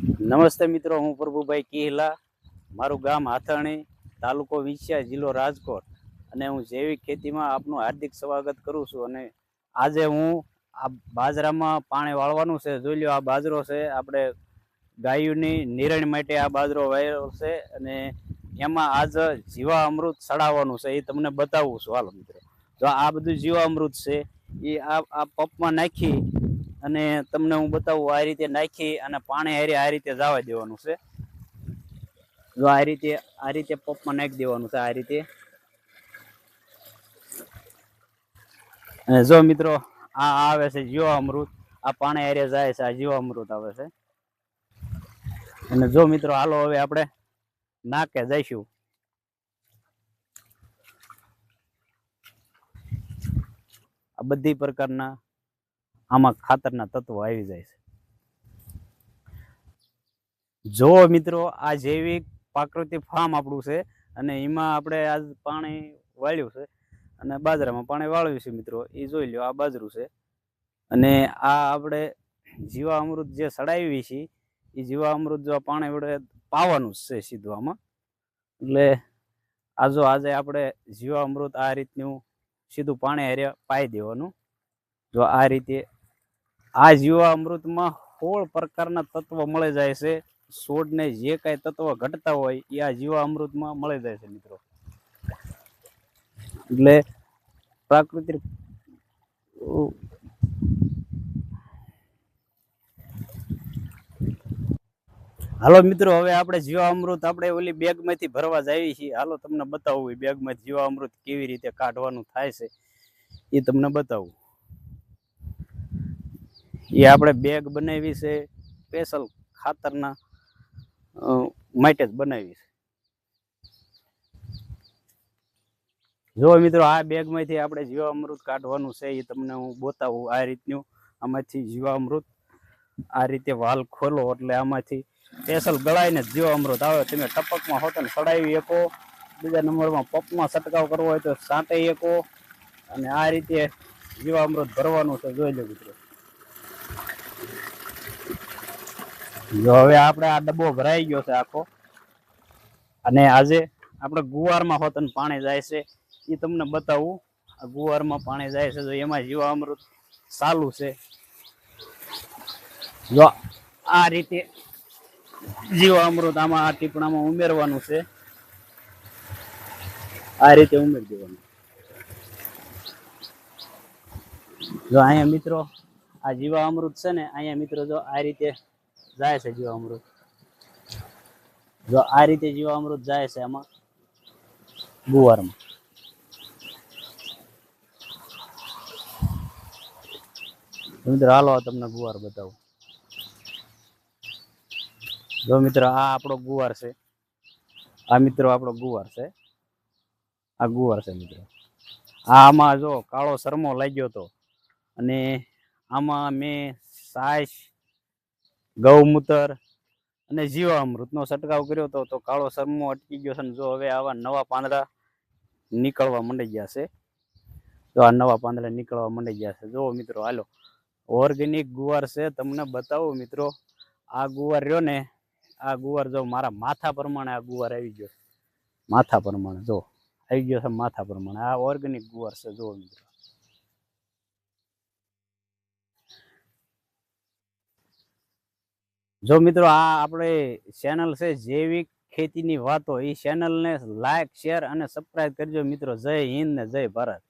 નમસ્તે મિત્રો, હું પ્રભુભાઈ કિહલા. મારું ગામ હાથાણી, તાલુકો વિંછિયા, જિલ્લો રાજકોટ. અને હું જૈવિક ખેતીમાં આપનું હાર્દિક સ્વાગત કરું છું. અને આજે હું આ બાજરામાં પાણી વાળવાનું છે. જોઈ લો, આ બાજરો છે. આપણે ગાયોની નિરણ માટે આ બાજરો વાવ્યો છે. અને એમાં આજ જીવામૃત ચડાવવાનું છે, એ તમને બતાવું છું. હાલો મિત્રો, જો આ બધું જીવામૃત છે, એ આ પપમાં નાખી અને તમને હું બતાવું. આ રીતે નાખી અને પાણી હારે આ રીતે જવા દેવાનું છે. જો આ રીતે પપમાં નાખી દેવાનું છે, આ રીતે. અને જો મિત્રો, આ આવે છે જીવામૃત. આ પાણી હારે જાય છે, આ જીવામૃત આવે છે. અને જો મિત્રો, હાલો હવે આપણે નાકે જઈશું. આ બધી પ્રકારના આમાં ખાતરના તત્વો આવી જાય છે. જો મિત્રો, આ જૈવિક પ્રાકૃતિક ફાર્મ આપણું છે. અને એમાં આપણે આજ પાણી વાળ્યું છે. અને બાજરામાં પાણી વાળ્યું છે મિત્રો, એ જોઈ લો. આ બાજરું છે. અને આ આપણે જીવામૃત જે ચડાવી છે, એ જીવામૃત જો પાણી વડે પાવાનું છે સીધું આમાં. એટલે આ જો આજે આપણે જીવામૃત આ રીતનું સીધું પાણી હારે પાઈ દેવાનું. જો આ રીતે આ જીવામૃતમાં 16 પ્રકારના તત્વો મળી જાય છે. છોડને જે કાંઈ તત્વ ઘટતા હોય એ આ જીવામૃતમાં મળી જાય છે મિત્રો. એટલે પ્રાકૃતિક હાલો મિત્રો, હવે આપણે જીવામૃત આપણે ઓલી બેગમાંથી ભરવા જઈએ છીએ. હાલો તમને બતાવું એ બેગમાંથી જીવામૃત કેવી રીતે કાઢવાનું થાય છે, એ તમને બતાવું. એ આપણે બેગ બનાવી છે સ્પેશિયલ ખાતરના માટે જ બનાવી છે. જો મિત્રો, આ બેગમાંથી આપણે જીવામૃત કાઢવાનું છે, એ તમને હું બતાવું. આ રીતનું આમાંથી જીવામૃત આ રીતે વાલ ખોલો એટલે આમાંથી સ્પેશિયલ ગળાઈને જીવામૃત આવે. તમે ટપકમાં હોતો ને ચડાવી શકો. બીજા નંબરમાં પપમાં છંટકાવ કરવો હોય તો છાંટી શકો. અને આ રીતે જીવામૃત ભરવાનું છે. જોઈ લો મિત્રો. જો હવે આપણે આ ડબ્બો ભરાઈ ગયો છે આખો. અને આજે આપણે ગુવારમાં હોતન પાણી જાય છે, એ તમને બતાવું. આ ગુવારમાં પાણી જાય છે, તો એમાં જીવામૃત ચાલુ છે. જો આ રીતે જીવામૃત આમાં આ ટીપણામાં ઉમેરવાનું છે. આ રીતે ઉમેરી દેવાનું. જો અહીંયા મિત્રો, આ જીવામૃત છે ને, અહીંયા મિત્રો જો આ રીતે જાય છે જીવામૃત. જો આ રીતે જીવામૃત જાય છે આમાં ગુવારમાં. મિત્રો હાલો તમને ગુવાર બતાવું. જો મિત્રો, આ આપણો ગુવાર છે. આ મિત્રો આપણો ગુવાર છે. આ ગુવાર છે મિત્રો. આમાં જો કાળો શરમો લાગ્યો હતો. અને આમાં મેં સાસ, ગૌમૂત્ર અને જીવામૃતનો છંટકાવ કર્યો હતો, તો કાળો શરમો અટકી ગયો છે. જો હવે આવા નવા પાંદડા નીકળવા માંડી ગયા છે. જો આ નવા પાંદડા નીકળવા માંડી ગયા છે. જો મિત્રો, હાલો ઓર્ગેનિક ગુવાર છે, તમને બતાવું મિત્રો. આ ગુવાર રહ્યો ને, આ ગુવાર જો મારા માથા પ્રમાણે આ ગુવાર આવી ગયો. માથા પ્રમાણે જો આવી ગયો છે, માથા પ્રમાણે. આ ઓર્ગેનિક ગુવાર છે. જો મિત્રો, જો મિત્રો, આ આપણે ચેનલ છે જૈવિક ખેતીની વાતો. એ ચેનલને લાઈક, શેર અને સબસ્ક્રાઇબ કરજો મિત્રો. જય હિન્દ ને જય ભારત.